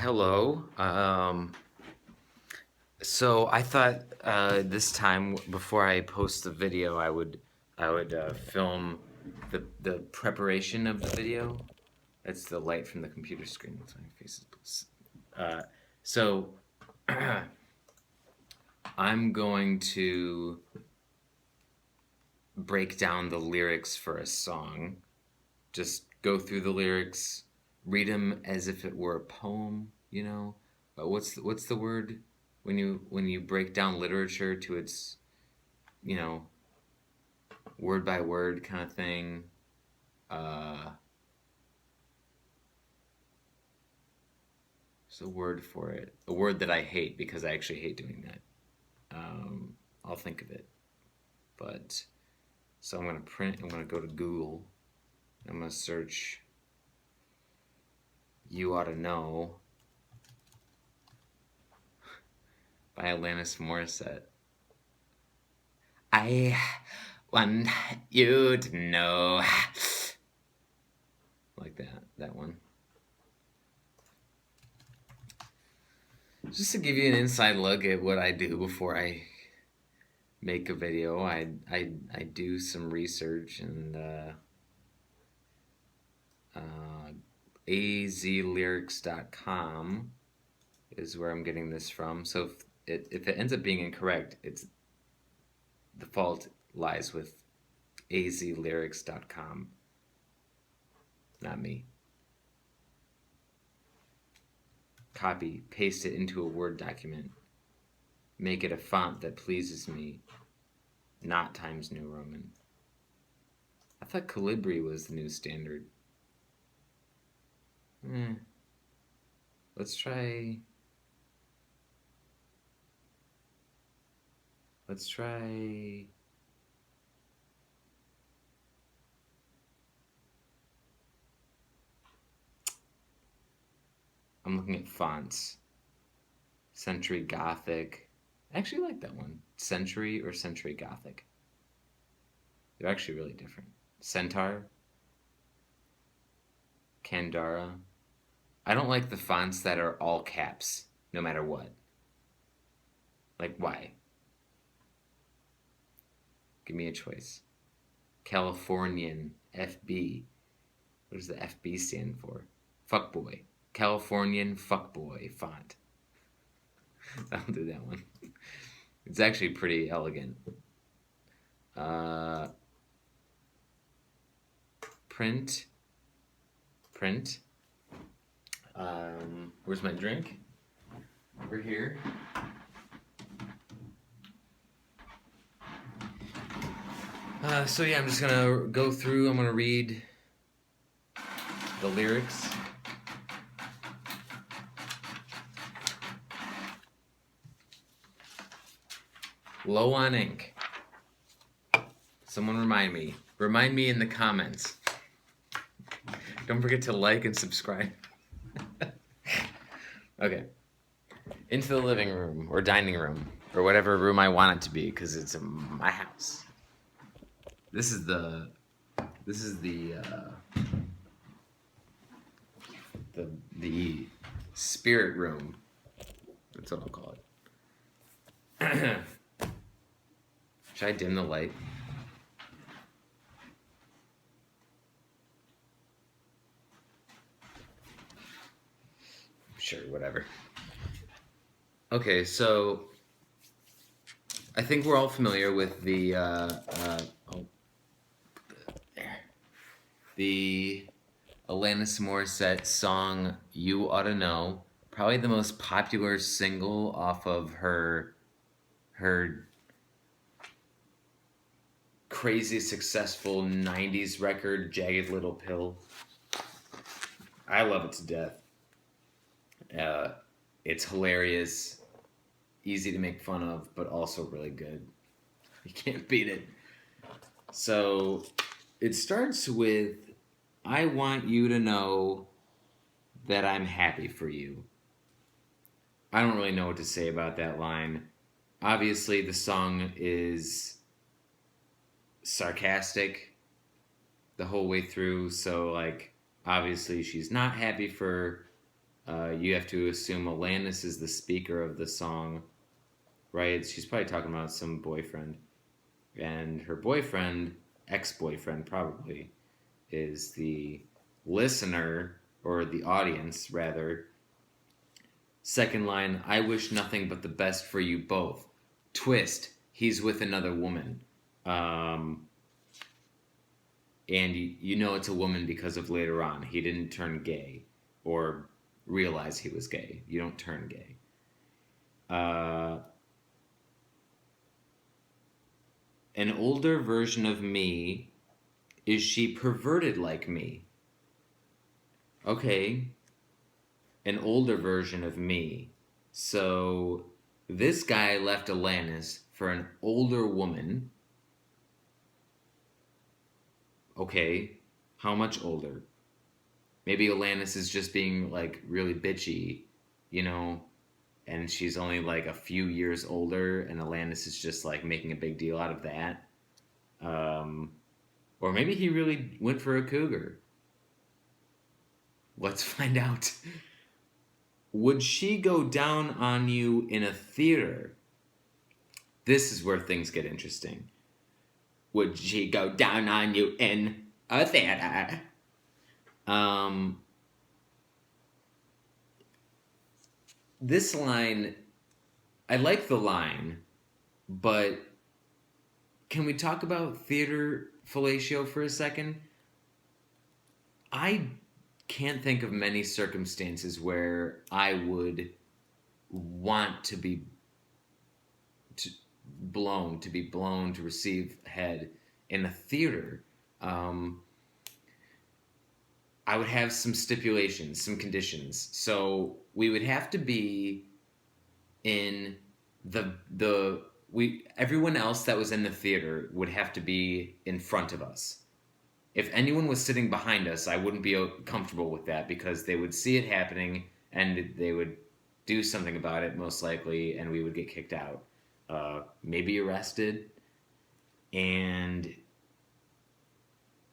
Hello. So I thought this time before I post the video, I would film the preparation of the video. That's the light from the computer screen. That's my face is. So I'm going to break down the lyrics for a song. Just go through the lyrics, read them as if it were a poem. What's the word when you break down literature to its you know word by word kind of thing. Uh, there's a word for it. A word that I hate because I actually hate doing that. I'll think of it. But so I'm gonna print. I'm gonna go to Google. I'm gonna search "You Oughta Know" by Alanis Morrisette. I want you to know, like that one. Just to give you an inside look at what I do before I make a video, I do some research, and azlyrics.com is where I'm getting this from. So if it ends up being incorrect, the fault lies with azlyrics.com, not me. Copy, paste it into a Word document. Make it a font that pleases me, not Times New Roman. I thought Calibri was the new standard. Let's try. I'm looking at fonts. Century Gothic. I actually like that one. Century or Century Gothic. They're actually really different. Centaur. Candara. I don't like the fonts that are all caps, no matter what. Like, why? Give me a choice. Californian. FB. What does the FB stand for? Fuckboy. Californian fuckboy font. I'll do that one. It's actually pretty elegant. Print. Where's my drink? Over here. So yeah, I'm just gonna go through. I'm gonna read the lyrics. Low on ink. Someone remind me. Remind me in the comments. Don't forget to like and subscribe. Okay. Into the living room or dining room or whatever room I want it to be, because it's my house. This is the spirit room. That's what I'll call it. Should I dim the light? Sure, whatever. Okay, so I think we're all familiar with the Alanis Morissette song "You Oughta Know." Probably the most popular single off of her crazy successful 90s record, Jagged Little Pill. I love it to death. It's hilarious, easy to make fun of, but also really good. You can't beat it. So it starts with, "I want you to know that I'm happy for you." I don't really know what to say about that line. Obviously, the song is sarcastic the whole way through, so, like, obviously she's not happy for You have to assume Alanis is the speaker of the song, right? She's probably talking about some boyfriend. And her boyfriend, ex-boyfriend probably, is the listener, or the audience rather. Second line, I wish nothing but the best for you both. Twist, he's with another woman. Um, and you know it's a woman because of later on. He didn't turn gay or realize he was gay. You don't turn gay. Uh, an older version of me, is she perverted like me? Okay, an older version of me. So this guy left Alanis for an older woman. Okay, how much older? Maybe Alanis is just being like really bitchy, you know, and she's only like a few years older, and Alanis is just like making a big deal out of that. Um, or maybe he really went for a cougar. Let's find out. Would she go down on you in a theater? This is where things get interesting. Would she go down on you in a theater? Um, this line, I like the line, but can we talk about theater fellatio for a second? I can't think of many circumstances where I would want to be blown, to receive head in a theater. Um, I would have some stipulations, some conditions. So we would have to be in the we everyone else that was in the theater would have to be in front of us. If anyone was sitting behind us, I wouldn't be comfortable with that because they would see it happening and they would do something about it most likely, and we would get kicked out, maybe arrested, and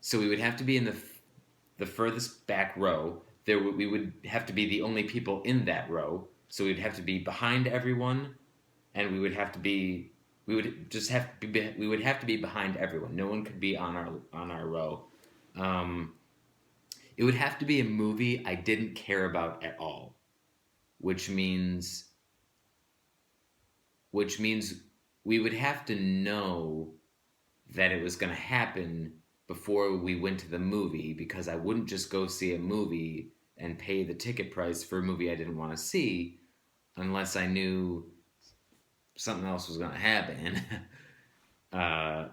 so we would have to be in the furthest back row. We would have to be the only people in that row, so we'd have to be behind everyone, and we would just have to be we would have to be behind everyone. No one could be on our row. Um, it would have to be a movie I didn't care about at all, which means which means we would have to know that it was going to happen before we went to the movie, because I wouldn't just go see a movie and pay the ticket price for a movie I didn't want to see unless I knew something else was going to happen. uh,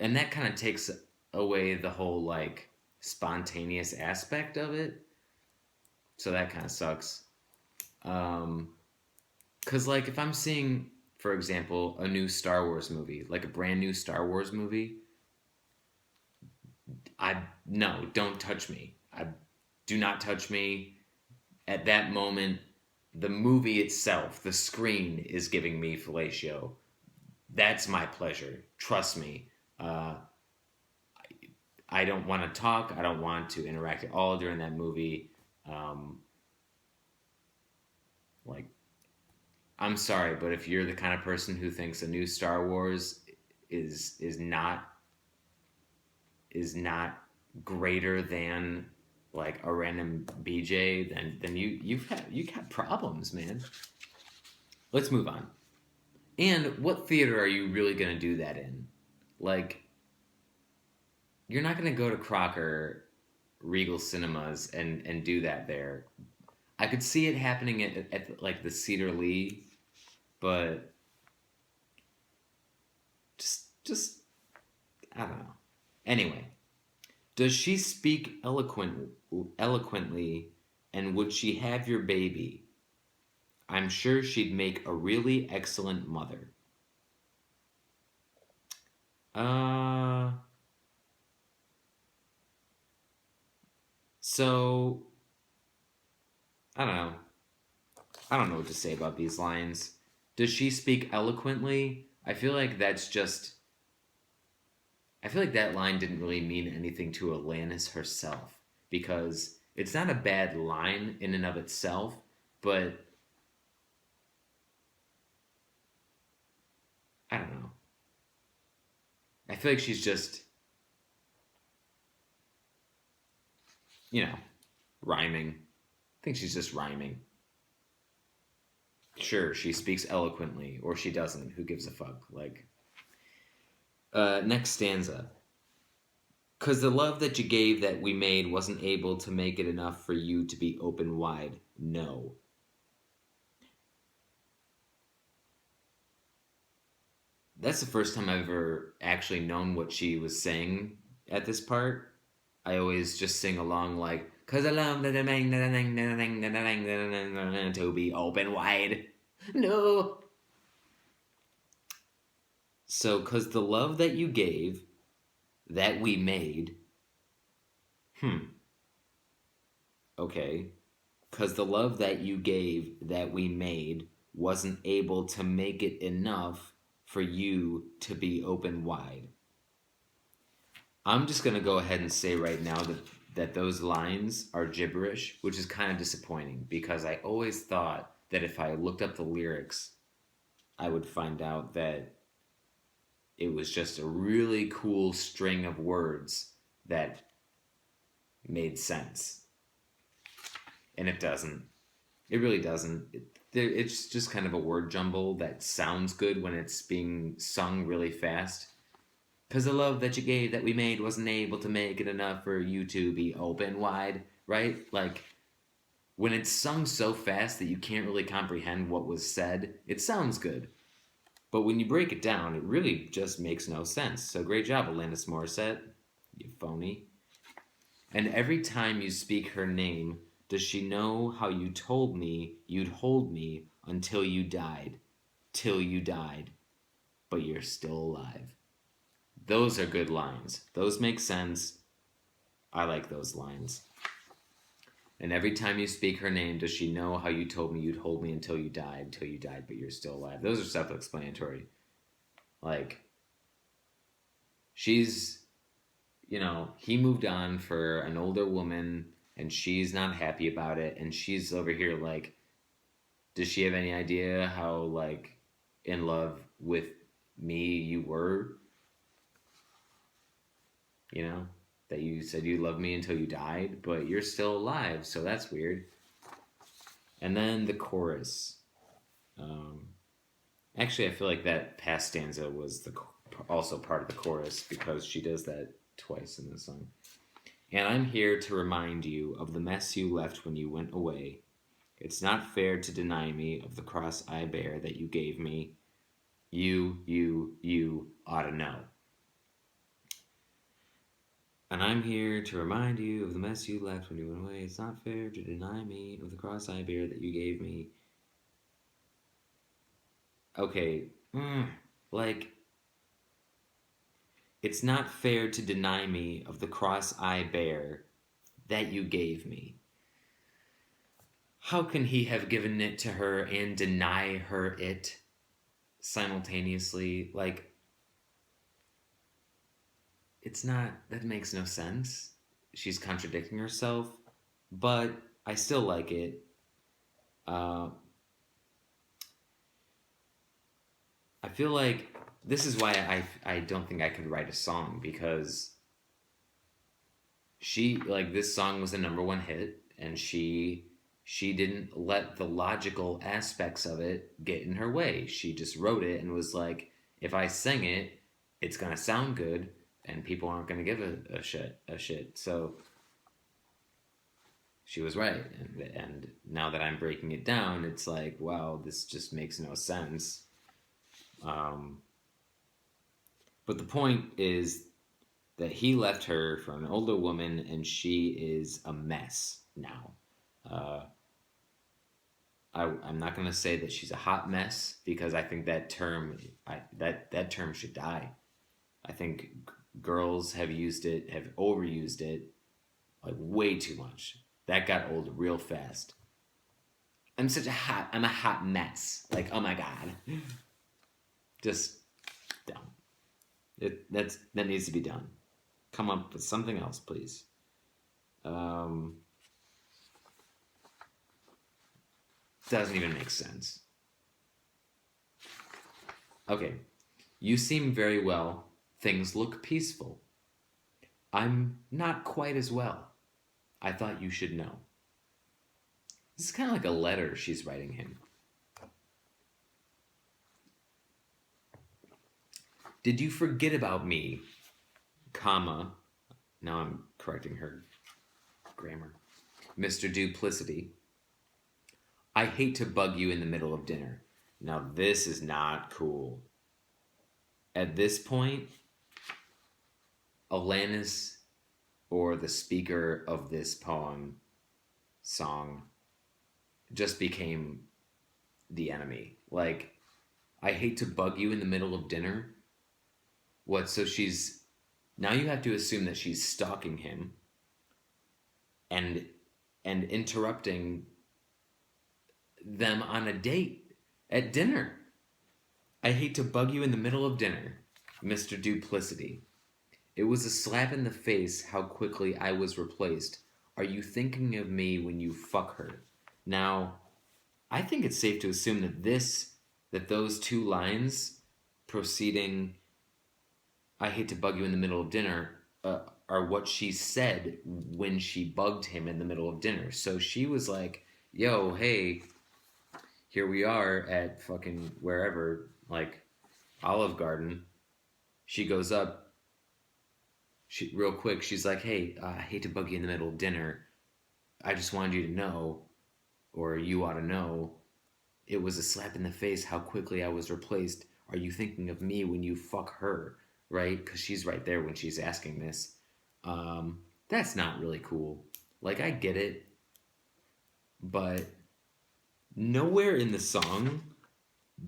and that kind of takes away the whole like spontaneous aspect of it. So that kind of sucks. Because like if I'm seeing, for example, a new Star Wars movie, like a brand new Star Wars movie, no, don't touch me. Do not touch me. At that moment, the movie itself, the screen is giving me fellatio. That's my pleasure. Trust me. I don't want to talk. I don't want to interact at all during that movie. Like, I'm sorry, but if you're the kind of person who thinks a new Star Wars is not greater than like a random BJ, then you got problems, man. Let's move on. And what theater are you really gonna do that in? Like, you're not gonna go to Crocker, Regal Cinemas, and do that there. I could see it happening at like the Cedar Lee, but just I don't know. Anyway, does she speak eloquently, and would she have your baby? I'm sure she'd make a really excellent mother. Uh, so I don't know. I don't know what to say about these lines. Does she speak eloquently? I feel like that line didn't really mean anything to Alanis herself, because it's not a bad line in and of itself, but I don't know. I feel like she's just, rhyming. I think she's just rhyming. Sure, she speaks eloquently, or she doesn't. Who gives a fuck? Like, next stanza. Cause the love that you gave that we made wasn't able to make it enough for you to be open wide. No. That's the first time I've ever actually known what she was saying at this part. I always just sing along like, cause I love to be open wide. No. So, cause the love that you gave, that we made, okay. Cause the love that you gave, that we made, wasn't able to make it enough for you to be open wide. I'm just gonna go ahead and say right now that those lines are gibberish, which is kind of disappointing because I always thought that if I looked up the lyrics, I would find out that it was just a really cool string of words that made sense. And it doesn't. It really doesn't. It's just kind of a word jumble that sounds good when it's being sung really fast. Because the love that you gave that we made wasn't able to make it enough for you to be open wide, right? Like, when it's sung so fast that you can't really comprehend what was said, it sounds good. But when you break it down, it really just makes no sense. So great job, Alanis Morrisette, you phony. And every time you speak her name, does she know how you told me you'd hold me until you died? Till you died. But you're still alive. Those are good lines. Those make sense. I like those lines. And every time you speak her name, does she know how you told me you'd hold me until you died, but you're still alive? Those are self-explanatory. Like, she's, he moved on for an older woman, and she's not happy about it, and she's over here like, does she have any idea how, like, in love with me you were? That you said you loved me until you died, but you're still alive, so that's weird. And then the chorus. Actually, I feel like that past stanza was also part of the chorus because she does that twice in the song. And I'm here to remind you of the mess you left when you went away. It's not fair to deny me of the cross I bear that you gave me. You ought to know. And I'm here to remind you of the mess you left when you went away. It's not fair to deny me of the cross I bear that you gave me. Okay, like, it's not fair to deny me of the cross I bear that you gave me. How can he have given it to her and deny her it simultaneously? Like, that makes no sense. She's contradicting herself, but I still like it. I feel like this is why I don't think I could write a song, because this song was a #1 hit, and she didn't let the logical aspects of it get in her way. She just wrote it and was like, if I sing it, it's gonna sound good, and people aren't gonna give a shit. So she was right, and now that I'm breaking it down, it's like, wow, this just makes no sense. But the point is that he left her for an older woman, and she is a mess now. I'm not going to say that she's a hot mess, because I think that term that term should die. I think girls have overused it, like, way too much. That got old real fast. I'm a hot mess. Like, oh my god. Just dumb. That needs to be done. Come up with something else, please. Doesn't even make sense. Okay. You seem very well. Things look peaceful. I'm not quite as well. I thought you should know. This is kind of like a letter she's writing him. Did you forget about me, comma, now I'm correcting her grammar, Mr. Duplicity. I hate to bug you in the middle of dinner. Now this is not cool. At this point, Alanis, or the speaker of this song, just became the enemy. Like, I hate to bug you in the middle of dinner. What? So she's now you have to assume that she's stalking him and interrupting them on a date at dinner. I hate to bug you in the middle of dinner, Mr. Duplicity. It was a slap in the face how quickly I was replaced. Are you thinking of me when you fuck her? Now, I think it's safe to assume that those two lines proceeding, I hate to bug you in the middle of dinner, are what she said when she bugged him in the middle of dinner. So she was like, yo, hey, here we are at fucking wherever, like Olive Garden. She goes up, real quick, she's like, hey, I hate to bug you in the middle of dinner. I just wanted you to know, or you ought to know, it was a slap in the face how quickly I was replaced. Are you thinking of me when you fuck her? Right? Because she's right there when she's asking this. That's not really cool. Like, I get it, but nowhere in the song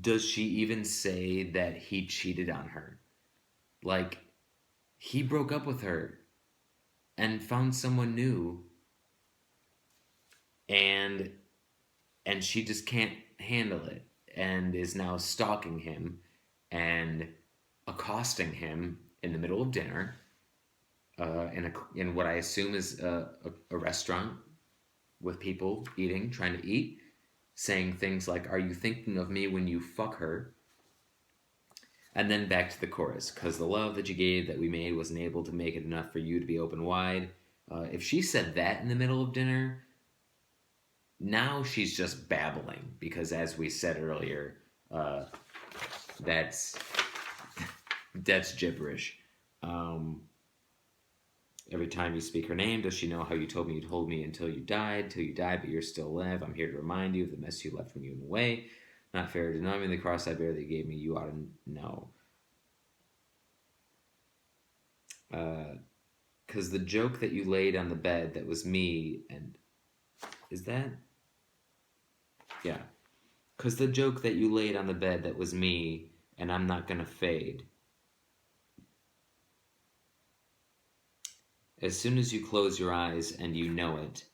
does she even say that he cheated on her. Like, he broke up with her and found someone new, and she just can't handle it and is now stalking him and accosting him in the middle of dinner, in what I assume is a restaurant with people eating, trying to eat, saying things like, are you thinking of me when you fuck her? And then back to the chorus, because the love that you gave that we made wasn't able to make it enough for you to be open wide. If she said that in the middle of dinner, now she's just babbling, because as we said earlier, that's gibberish. Every time you speak her name, does she know how you told me you'd hold me until you died, but you're still alive? I'm here to remind you of the mess you left when you went away. Not fair to deny me the cross I bear that you gave me, you ought to know. Because the joke that you laid on the bed that was me, and is that? Yeah. Because the joke that you laid on the bed that was me, and I'm not gonna fade. As soon as you close your eyes and you know it,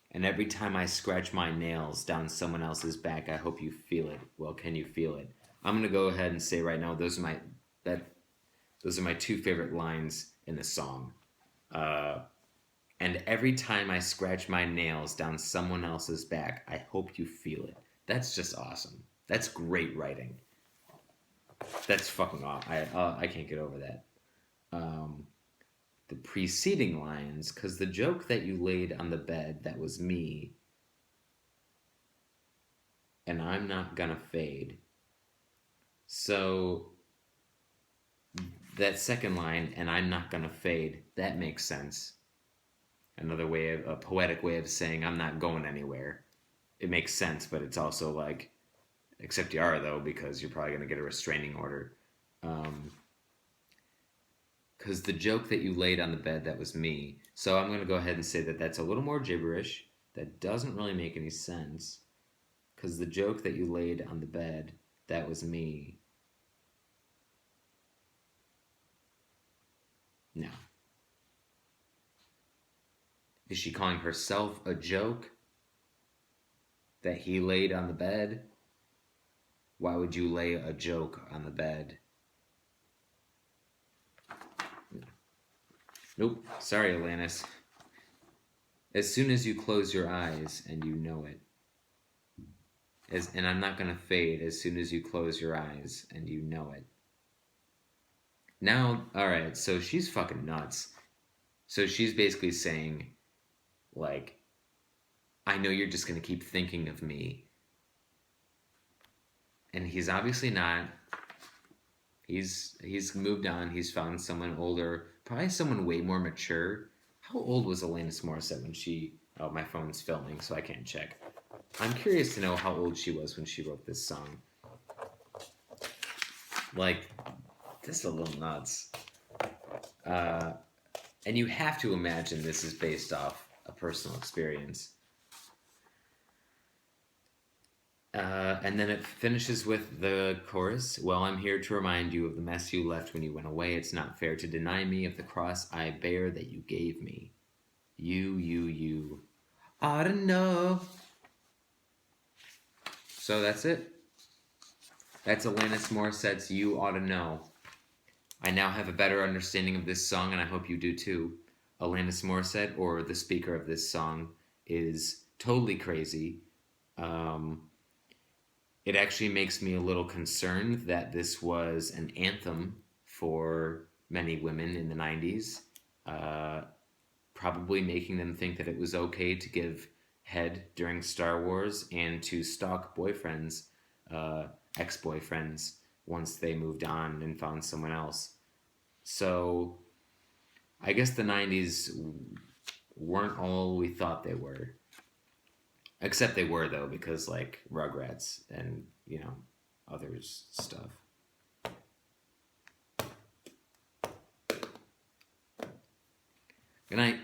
and every time I scratch my nails down someone else's back, I hope you feel it. Well, can you feel it? I'm gonna go ahead and say right now, those are my two favorite lines in the song. And every time I scratch my nails down someone else's back, I hope you feel it. That's just awesome. That's great writing. That's fucking awesome. I can't get over that. The preceding lines, because the joke that you laid on the bed, that was me, and I'm not gonna fade. So that second line, and I'm not gonna fade, that makes sense. Another way of, a poetic way of saying I'm not going anywhere. It makes sense, but it's also like, except you are though, because you're probably gonna get a restraining order. Because the joke that you laid on the bed, that was me. So I'm going to go ahead and say that that's a little more gibberish. That doesn't really make any sense. Because the joke that you laid on the bed, that was me. No. Is she calling herself a joke that he laid on the bed? Why would you lay a joke on the bed? Nope. Sorry, Alanis. As soon as you close your eyes and you know it. and I'm not gonna fade as soon as you close your eyes, and you know it. Now, all right, so she's fucking nuts. So she's basically saying, like, I know you're just gonna keep thinking of me, and he's obviously not. He's moved on. He's found someone older, probably someone way more mature. How old was Alanis Morissette when she? Oh, my phone's filming, so I can't check. I'm curious to know how old she was when she wrote this song. Like, this is a little nuts. Uh, and you have to imagine this is based off a personal experience. And then it finishes with the chorus. Well, I'm here to remind you of the mess you left when you went away. It's not fair to deny me of the cross I bear that you gave me. You ought to know. So that's it. That's Alanis Morissette's You Ought to Know. I now have a better understanding of this song, and I hope you do too. Alanis Morissette, or the speaker of this song, is totally crazy. It actually makes me a little concerned that this was an anthem for many women in the 90s, probably making them think that it was okay to give head during Star Wars and to stalk boyfriends, ex-boyfriends, once they moved on and found someone else. So I guess the 90s weren't all we thought they were. Except they were, though, because, like, Rugrats and, you know, others stuff. Good night.